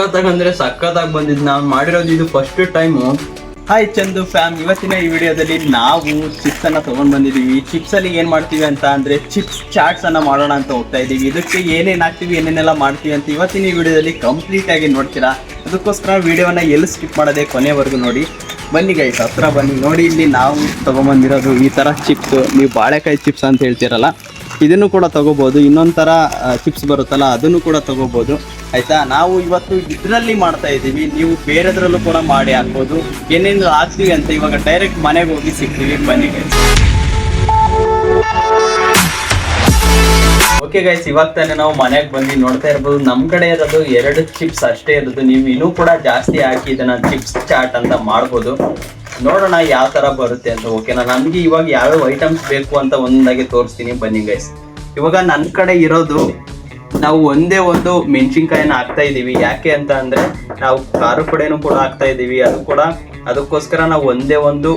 ಸಖತ್ತಾಗಂದ್ರೆ ಸಖತ್ತಾಗಿ ಬಂದಿದ್ದು. ನಾವು ಮಾಡಿರೋದು ಇದು first time. Hi Chandu fam, ಇವತ್ತಿನ ಈ ವಿಡಿಯೋದಲ್ಲಿ ನಾವು ಚಿಪ್ಸ್ ಅನ್ನ ತಗೊಂಡ್ ಬಂದಿದ್ದೀವಿ. ಚಿಪ್ಸ್ ಅಲ್ಲಿ ಏನ್ ಮಾಡ್ತೀವಿ ಅಂತ ಅಂದ್ರೆ ಚಿಪ್ಸ್ ಚಾಟ್ಸ್ ಅನ್ನ ಮಾಡೋಣ ಅಂತ ಹೋಗ್ತಾ ಇದೀವಿ. ಇದಕ್ಕೆ ಏನೇನ್ ಹಾಕ್ತಿವಿ, ಏನೇನೆಲ್ಲ ಮಾಡ್ತೀವಿ ಅಂತ ಇವತ್ತಿನ ಈ ವಿಡಿಯೋದಲ್ಲಿ ಕಂಪ್ಲೀಟ್ ಆಗಿ ನೋಡ್ತೀರಾ. ಅದಕ್ಕೋಸ್ಕರ ವಿಡಿಯೋನ ಎಲ್ಲಿ ಸ್ಕಿಪ್ ಮಾಡದೆ ಕೊನೆವರೆಗೂ ನೋಡಿ. ಬನ್ನಿ ಗೈಸ್, ಹತ್ರ ಬನ್ನಿ. ನೋಡಿ, ಇಲ್ಲಿ ನಾವು ತಗೊಂಡ್ಬಂದಿರೋದು ಈ ತರ ಚಿಪ್ಸ್. ನೀವು ಬಾಳೆಕಾಯಿ ಚಿಪ್ಸ್ ಅಂತ ಹೇಳ್ತೀರಲ್ಲ, ಇದನ್ನು ಕೂಡ ತಗೋಬಹುದು. ಇನ್ನೊಂದು ಥರ ಚಿಪ್ಸ್ ಬರುತ್ತಲ್ಲ, ಅದನ್ನು ಕೂಡ ತಗೋಬಹುದು. ಆಯ್ತಾ, ನಾವು ಇವತ್ತು ಇದರಲ್ಲಿ ಮಾಡ್ತಾ ಇದ್ದೀವಿ. ನೀವು ಬೇರೆದ್ರಲ್ಲೂ ಕೂಡ ಮಾಡಿ ಹಾಕ್ಬೋದು. ಏನೇನು ಹಾಕ್ತೀವಿ ಅಂತ ಇವಾಗ ಡೈರೆಕ್ಟ್ ಮನೆಗೆ ಹೋಗಿ ಸಿಗ್ತೀವಿ. ಬನ್ನಿ ಗೈಸ್. ಓಕೆ ಗೈಸ್, ಇವಾಗ ತಾನೇ ನಾವು ಮನೆಗೆ ಬಂದು ನೋಡ್ತಾ ಇರ್ಬೋದು. ನಮ್ಮ ಕಡೆ ಇರೋದು 2 ಚಿಪ್ಸ್ ಅಷ್ಟೇ ಇರೋದು. ನೀವು ಇನ್ನೂ ಕೂಡ ಜಾಸ್ತಿ ಹಾಕಿ ಇದನ್ನ ಚಿಪ್ಸ್ ಚಾಟ್ ಅಂತ ಮಾಡ್ಬೋದು. ನೋಡೋಣ ಯಾವ ತರ ಬರುತ್ತೆ ಅಂತ. ಓಕೆನಾ, ನಮ್ಗೆ ಇವಾಗ ಯಾವ್ಯಾವ ಐಟಮ್ಸ್ ಬೇಕು ಅಂತ ಒಂದಾಗಿ ತೋರಿಸ್ತೀನಿ. ಬನ್ನಿ ಗೈಸ್. ಇವಾಗ ನನ್ನ ಕಡೆ ಇರೋದು, ನಾವು ಒಂದೇ ಒಂದು ಮೆಣಸಿನ್ಕಾಯಿನ ಹಾಕ್ತಾ ಇದೀವಿ. ಯಾಕೆ ಅಂತ ಅಂದ್ರೆ ನಾವು ಖಾರ ಪುಡಿನೂ ಕೂಡ ಹಾಕ್ತಾ ಇದೀವಿ. ಅದಕ್ಕೋಸ್ಕರ ನಾವು ಒಂದೇ ಒಂದು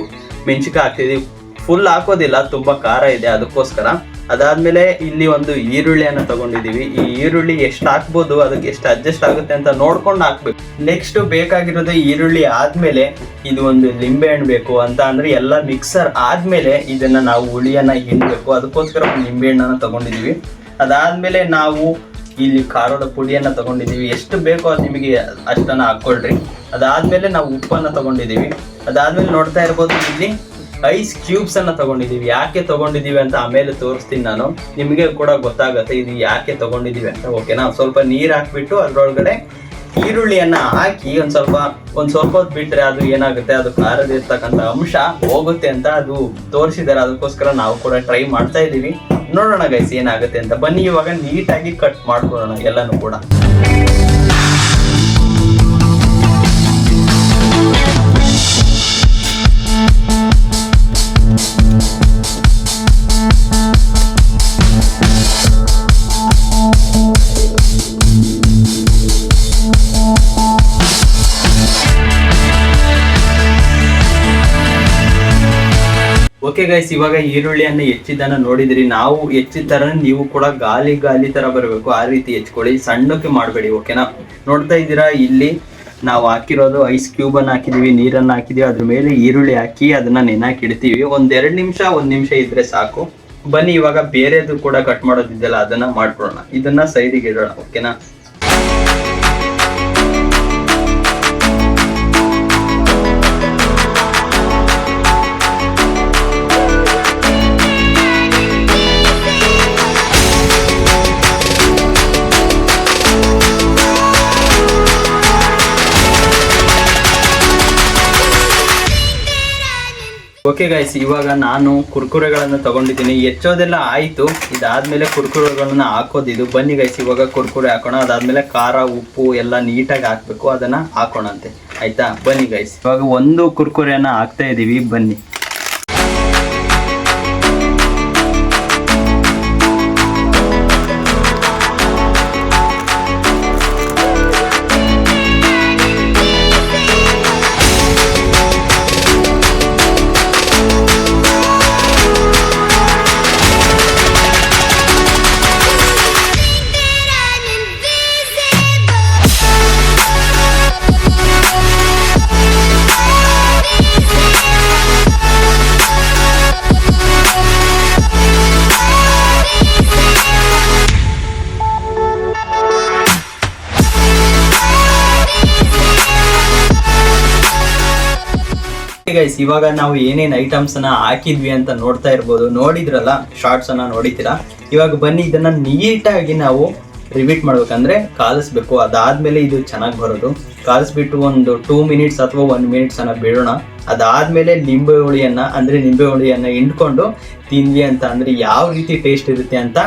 ಮೆಣಸಿನ್ಕಾಯಿ ಹಾಕ್ತಿದೀವಿ. ಫುಲ್ ಹಾಕೋದಿಲ್ಲ, ತುಂಬಾ ಖಾರ ಇದೆ, ಅದಕ್ಕೋಸ್ಕರ. ಅದಾದ್ಮೇಲೆ ಇಲ್ಲಿ ಒಂದು ಈರುಳ್ಳಿಯನ್ನ ತಗೊಂಡಿದೀವಿ. ಈ ಈರುಳ್ಳಿ ಎಷ್ಟು ಹಾಕ್ಬೋದು, ಅದಕ್ಕೆ ಎಷ್ಟು ಅಡ್ಜಸ್ಟ್ ಆಗುತ್ತೆ ಅಂತ ನೋಡ್ಕೊಂಡು ಹಾಕ್ಬೇಕು. ನೆಕ್ಸ್ಟ್ ಬೇಕಾಗಿರೋದು ಈರುಳ್ಳಿ ಆದ್ಮೇಲೆ ಇದು ಒಂದು ಲಿಂಬೆ ಹಣ್ಣು ಬೇಕು. ಅಂತ ಅಂದ್ರೆ ಎಲ್ಲ ಮಿಕ್ಸರ್ ಆದ್ಮೇಲೆ ಇದನ್ನ ನಾವು ಹುಳಿಯನ್ನ ಹಿಂಡ್ಬೇಕು. ಅದಕ್ಕೋಸ್ಕರ ಒಂದು ಲಿಂಬೆ ಹಣ್ಣನ್ನ ತಗೊಂಡಿದೀವಿ. ಅದಾದ್ಮೇಲೆ ನಾವು ಇಲ್ಲಿ ಖಾರದ ಪುಡಿಯನ್ನ ತಗೊಂಡಿದೀವಿ. ಎಷ್ಟು ಬೇಕೋ ಅದು ನಿಮಗೆ ಅಷ್ಟನ್ನ ಹಾಕೊಳ್ರಿ. ಅದಾದ್ಮೇಲೆ ನಾವು ಉಪ್ಪನ್ನ ತಗೊಂಡಿದೀವಿ. ಅದಾದ್ಮೇಲೆ ನೋಡ್ತಾ ಇರ್ಬೋದು, ಇಲ್ಲಿ ಐಸ್ ಕ್ಯೂಬ್ಸ್ ಅನ್ನ ತಗೊಂಡಿದೀವಿ. ಯಾಕೆ ತಗೊಂಡಿದೀವಿ ಅಂತ ಆಮೇಲೆ ತೋರಿಸ್ತೀನಿ ನಾನು, ನಿಮಗೆ ಕೂಡ ಗೊತ್ತಾಗತ್ತೆ ಇದು ಯಾಕೆ ತಗೊಂಡಿದೀವಿ ಅಂತ. ಓಕೆನಾ, ಸ್ವಲ್ಪ ನೀರ್ ಹಾಕ್ಬಿಟ್ಟು ಅದ್ರೊಳಗಡೆ ಈರುಳ್ಳಿಯನ್ನ ಹಾಕಿ ಒಂದ್ ಸ್ವಲ್ಪ ಹೊತ್ತು ಬಿಟ್ರೆ ಅದು ಏನಾಗುತ್ತೆ, ಅದು ಖಾರದ ಇರ್ತಕ್ಕಂಥ ಅಂಶ ಹೋಗುತ್ತೆ ಅಂತ ಅದು ತೋರಿಸಿದ್ದಾರೆ. ಅದಕ್ಕೋಸ್ಕರ ನಾವು ಕೂಡ ಟ್ರೈ ಮಾಡ್ತಾ ಇದೀವಿ. ನೋಡೋಣ ಗೈಸ್ ಏನಾಗುತ್ತೆ ಅಂತ. ಬನ್ನಿ ಇವಾಗ ನೀಟಾಗಿ ಕಟ್ ಮಾಡ್ಕೊಳ್ಳೋಣ ಎಲ್ಲಾನು ಕೂಡ. ಓಕೆ ಗೈಸ್, ಇವಾಗ ಈರುಳ್ಳಿಯನ್ನ ಹೆಚ್ಚಿದ್ದನ್ನ ನೋಡಿದ್ರಿ. ನಾವು ಹೆಚ್ಚಿದ ತರ ನೀವು ಕೂಡ ಗಾಲಿ ತರ ಬರಬೇಕು, ಆ ರೀತಿ ಹೆಚ್ಕೊಳ್ಳಿ. ಸಣ್ಣಕ್ಕೆ ಮಾಡಬೇಡಿ. ಓಕೆನಾ, ನೋಡ್ತಾ ಇದ್ದೀರಾ, ಇಲ್ಲಿ ನಾವು ಹಾಕಿರೋದು ಐಸ್ ಕ್ಯೂಬ್ ಅನ್ನ ಹಾಕಿದೀವಿ, ನೀರನ್ನ ಹಾಕಿದೀವಿ. ಅದ್ರ ಮೇಲೆ ಈರುಳ್ಳಿ ಹಾಕಿ ಅದನ್ನ ನೆನಾಕಿ ಇಡ್ತೀವಿ. 1 ನಿಮಿಷ ಇದ್ರೆ ಸಾಕು. ಬನ್ನಿ ಇವಾಗ ಬೇರೆದು ಕೂಡ ಕಟ್ ಮಾಡೋದಿದ್ದಲ್ಲ, ಅದನ್ನ ಮಾಡ್ಕೊಳ್ಳೋಣ. ಇದನ್ನ ಸೈಡಿಗೆ ಇಡೋಣ. ಓಕೆನಾ, ಓಕೆ ಗೈಸ್, ಇವಾಗ ನಾನು ಕುರ್ಕುರೆಗಳನ್ನು ತಗೊಂಡಿದ್ದೀನಿ. ಹೆಚ್ಚೋದೆಲ್ಲ ಆಯಿತು. ಇದಾದ್ಮೇಲೆ ಕುರ್ಕುರೆಗಳನ್ನ ಹಾಕೋದಿದು. ಬನ್ನಿ ಗೈಸ್, ಇವಾಗ ಕುರ್ಕುರೆ ಹಾಕೋಣ. ಅದಾದ್ಮೇಲೆ ಖಾರ ಉಪ್ಪು ಎಲ್ಲ ನೀಟಾಗಿ ಹಾಕ್ಬೇಕು, ಅದನ್ನ ಹಾಕೋಣಂತೆ. ಆಯ್ತಾ, ಬನ್ನಿ ಗೈಸ್. ಇವಾಗ ಒಂದು ಕುರ್ಕುರೆಯನ್ನ ಹಾಕ್ತಾ ಇದೀವಿ. ಬನ್ನಿ. ಗೈಸ್, ಇವಾಗ ನಾವು ಏನೇನು ಐಟಮ್ಸ್ ಅನ್ನ ಹಾಕಿದ್ವಿ ಅಂತ ನೋಡ್ತಾ ಇರ್ಬೋದು. ನೋಡಿದ್ರಲ್ಲ, ಶಾರ್ಟ್ಸ್ ಅನ್ನ ನೋಡಿತೀರಾ. ಇವಾಗ ಬನ್ನಿ, ಇದನ್ನ ನೀಟಾಗಿ ನಾವು ರಿಪೀಟ್ ಮಾಡ್ಬೇಕಂದ್ರೆ ಕಾಲಿಸ್ಬೇಕು. ಅದಾದ್ಮೇಲೆ ಇದು ಚೆನ್ನಾಗಿ ಬರೋದು. ಕಾಲಿಸ್ಬಿಟ್ಟು ಒಂದು 2 ಮಿನಿಟ್ಸ್ ಅಥವಾ 1 ಮಿನಿಟ್ಸ್ ಅನ್ನ ಬಿಡೋಣ. ಅದಾದ್ಮೇಲೆ ನಿಂಬೆ ಹುಳಿಯನ್ನ ಹಿಂಡ್ಕೊಂಡು ತಿನ್ವಿ ಅಂತ ಅಂದ್ರೆ ಯಾವ ರೀತಿ ಟೇಸ್ಟ್ ಇರುತ್ತೆ ಅಂತ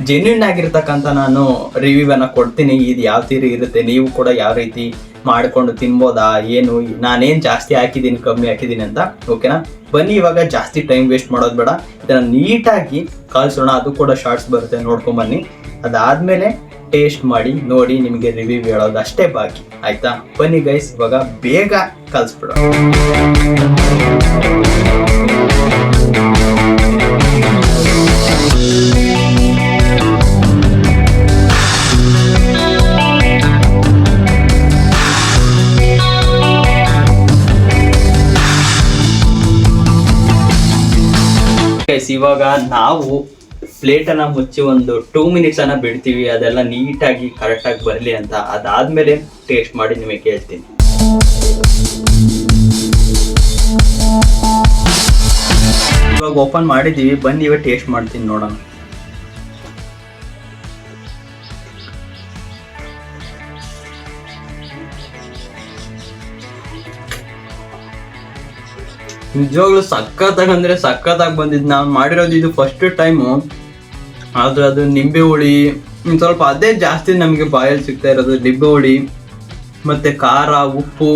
ಜೆನ್ಯೂನ್ ಆಗಿರ್ತಕ್ಕಂಥ ನಾನು ರಿವ್ಯೂ ಅನ್ನ ಕೊಡ್ತೀನಿ. ಇದು ಯಾವ ತೀರಿ ಇರುತ್ತೆ, ನೀವು ಕೂಡ ಯಾವ ರೀತಿ ಮಾಡ್ಕೊಂಡು ತಿನ್ಬೋದಾ, ಏನು ನಾನೇನು ಜಾಸ್ತಿ ಹಾಕಿದ್ದೀನಿ ಕಮ್ಮಿ ಹಾಕಿದ್ದೀನಿ ಅಂತ. ಓಕೆನಾ, ಬನ್ನಿ ಇವಾಗ ಜಾಸ್ತಿ ಟೈಮ್ ವೇಸ್ಟ್ ಮಾಡೋದು ಬೇಡ. ಇದನ್ನ ನೀಟಾಗಿ ಕಲಿಸೋಣ. ಅದು ಕೂಡ ಶಾರ್ಟ್ಸ್ ಬರುತ್ತೆ, ನೋಡ್ಕೊಂಬನ್ನಿ. ಅದಾದ್ಮೇಲೆ ಟೇಸ್ಟ್ ಮಾಡಿ ನೋಡಿ, ನಿಮಗೆ ರಿವ್ಯೂ ಹೇಳೋದು ಅಷ್ಟೇ ಬಾಕಿ. ಆಯ್ತಾ, ಬನ್ನಿ ಗೈಸ್, ಇವಾಗ ಬೇಗ ಕಲಿಸ್ಬಿಡೋಣ. ಗೈಸ್ ಇವಾಗ ನಾವು ಪ್ಲೇಟನ್ನು ಮುಚ್ಚಿ ಒಂದು 2 ಮಿನಿಟ್ಸ್ ಅನ್ನ ಬಿಡ್ತೀವಿ, ಅದೆಲ್ಲ ನೀಟಾಗಿ ಕರೆಕ್ಟಾಗಿ ಬರಲಿ ಅಂತ. ಅದಾದ್ಮೇಲೆ ಟೇಸ್ಟ್ ಮಾಡಿ ನಿಮಗೆ ಹೇಳ್ತೀನಿ. ಇವಾಗ ಓಪನ್ ಮಾಡಿದ್ದೀವಿ, ಬನ್ನಿ ಇವಾಗ ಟೇಸ್ಟ್ ಮಾಡ್ತೀನಿ ನೋಡೋಣ. ನಿಜವಾಗ್ಲೂ ಸಖತ್ತಾಗಿ ಅಂದ್ರೆ ಸಖತ್ತಾಗಿ ಬಂದಿದ್ದು. ನಾವು ಮಾಡಿರೋದು ಇದು ಫಸ್ಟ್ ಟೈಮು, ಆದ್ರೆ ಅದು ನಿಂಬೆ ಹುಳಿ ಸ್ವಲ್ಪ ಅದೇ ಜಾಸ್ತಿ ನಮಗೆ ಬಾಯಲ್ಲಿ ಸಿಗ್ತಾ ಇರೋದು. ನಿಂಬೆ ಹುಳಿ ಮತ್ತೆ ಖಾರ, ಉಪ್ಪು,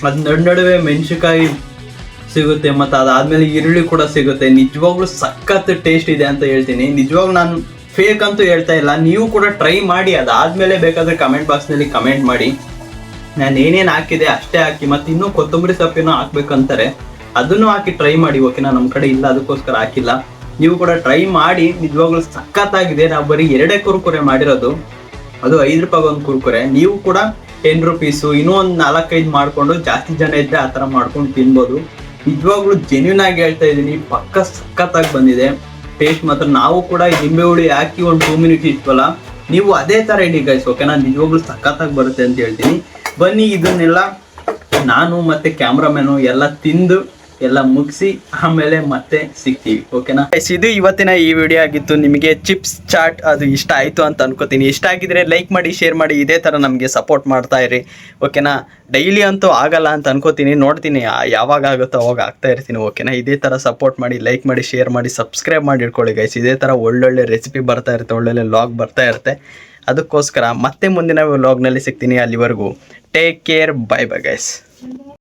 ಅದು ನಡುವೆ ಮೆಣಸಿನಕಾಯಿ ಸಿಗುತ್ತೆ, ಮತ್ತು ಅದಾದ್ಮೇಲೆ ಈರುಳ್ಳಿ ಕೂಡ ಸಿಗುತ್ತೆ. ನಿಜವಾಗ್ಲೂ ಸಖತ್ ಟೇಸ್ಟ್ ಇದೆ ಅಂತ ಹೇಳ್ತೀನಿ. ನಿಜವಾಗ್ಲೂ ನಾನು ಫೇಕ್ ಅಂತೂ ಹೇಳ್ತಾ ಇಲ್ಲ, ನೀವು ಕೂಡ ಟ್ರೈ ಮಾಡಿ. ಅದಾದ್ಮೇಲೆ ಬೇಕಾದ್ರೆ ಕಮೆಂಟ್ ಬಾಕ್ಸ್ನಲ್ಲಿ ಕಮೆಂಟ್ ಮಾಡಿ. ನಾನು ಏನೇನು ಹಾಕಿದೆ ಅಷ್ಟೇ ಹಾಕಿ, ಮತ್ತು ಇನ್ನೂ ಕೊತ್ತಂಬರಿ ಸೊಪ್ಪೇನೋ ಹಾಕ್ಬೇಕಂತಾರೆ, ಅದನ್ನು ಹಾಕಿ ಟ್ರೈ ಮಾಡಿ. ಓಕೆನಾ, ನಮ್ಮ ಕಡೆ ಇಲ್ಲ ಅದಕ್ಕೋಸ್ಕರ ಹಾಕಿಲ್ಲ. ನೀವು ಕೂಡ ಟ್ರೈ ಮಾಡಿ. ನಿಜವಾಗ್ಲೂ ಸಖತ್ತಾಗಿದೆ. ನಾವು ಬರೀ 2 ಕುರ್ಕುರೆ ಮಾಡಿರೋದು, ಅದು 5 ರೂಪಾಯಿಗೆ ಒಂದು ಕುರ್ಕುರೆ. ನೀವು ಕೂಡ 10 ರೂಪೀಸು ಇನ್ನೂ ಒಂದು 4-5 ಮಾಡಿಕೊಂಡು, ಜಾಸ್ತಿ ಜನ ಇದ್ದರೆ ಆ ಥರ ಮಾಡ್ಕೊಂಡು ತಿನ್ಬೋದು. ನಿಜವಾಗ್ಲೂ ಜೆನ್ಯೂನ್ ಆಗಿ ಹೇಳ್ತಾ ಇದ್ದೀನಿ, ಪಕ್ಕ ಸಖತ್ತಾಗಿ ಬಂದಿದೆ ಟೇಸ್ಟ್ ಮಾತ್ರ. ನಾವು ಕೂಡ ನಿಂಬೆ ಹುಳಿ ಹಾಕಿ ಒಂದು 2 ಮಿನಿಟ್ಸ್ ಇಟ್ವಲ್ಲ, ನೀವು ಅದೇ ಥರ ಇಡಿ ಗೈಸ್. ಓಕೆನಾ, ನಿಜವಾಗ್ಲೂ ಸಖತ್ತಾಗಿ ಬರುತ್ತೆ ಅಂತ ಹೇಳ್ತೀನಿ. ಬನ್ನಿ ಇದನ್ನೆಲ್ಲ ನಾನು ಮತ್ತೆ ಕ್ಯಾಮ್ರಾಮನ್ನು ಎಲ್ಲ ತಿಂದು ಎಲ್ಲ ಮುಗಿಸಿ ಆಮೇಲೆ ಮತ್ತೆ ಸಿಗ್ತೀವಿ. ಓಕೆನಾ, ಇದು ಇವತ್ತಿನ ಈ ವಿಡಿಯೋ ಆಗಿತ್ತು. ನಿಮಗೆ ಚಿಪ್ಸ್ ಚಾಟ್ ಅದು ಇಷ್ಟ ಆಯಿತು ಅಂತ ಅನ್ಕೋತೀನಿ. ಇಷ್ಟ ಆಗಿದ್ರೆ ಲೈಕ್ ಮಾಡಿ, ಶೇರ್ ಮಾಡಿ, ಇದೇ ಥರ ನಮಗೆ ಸಪೋರ್ಟ್ ಮಾಡ್ತಾ ಇರಿ. ಓಕೆನಾ, ಡೈಲಿ ಅಂತೂ ಆಗಲ್ಲ ಅಂತ ಅನ್ಕೋತೀನಿ, ನೋಡ್ತೀನಿ ಯಾವಾಗ ಆಗುತ್ತೋ ಅವಾಗ ಆಗ್ತಾ ಇರ್ತೀನಿ. ಓಕೆನಾ, ಇದೇ ಥರ ಸಪೋರ್ಟ್ ಮಾಡಿ, ಲೈಕ್ ಮಾಡಿ, ಶೇರ್ ಮಾಡಿ, ಸಬ್ಸ್ಕ್ರೈಬ್ ಮಾಡಿ ಇಟ್ಕೊಳ್ಳಿ ಗೈಸ್. ಇದೇ ಥರ ಒಳ್ಳೊಳ್ಳೆ ರೆಸಿಪಿ ಬರ್ತಾ ಇರುತ್ತೆ, ಒಳ್ಳೊಳ್ಳೆ ವ್ಲಾಗ್ ಬರ್ತಾ ಇರುತ್ತೆ. ಅದಕ್ಕೋಸ್ಕರ ಮತ್ತೆ ಮುಂದಿನ ವ್ಲಾಗ್ನಲ್ಲಿ ಸಿಗ್ತೀನಿ. ಅಲ್ಲಿವರೆಗೂ take care, bye bye guys.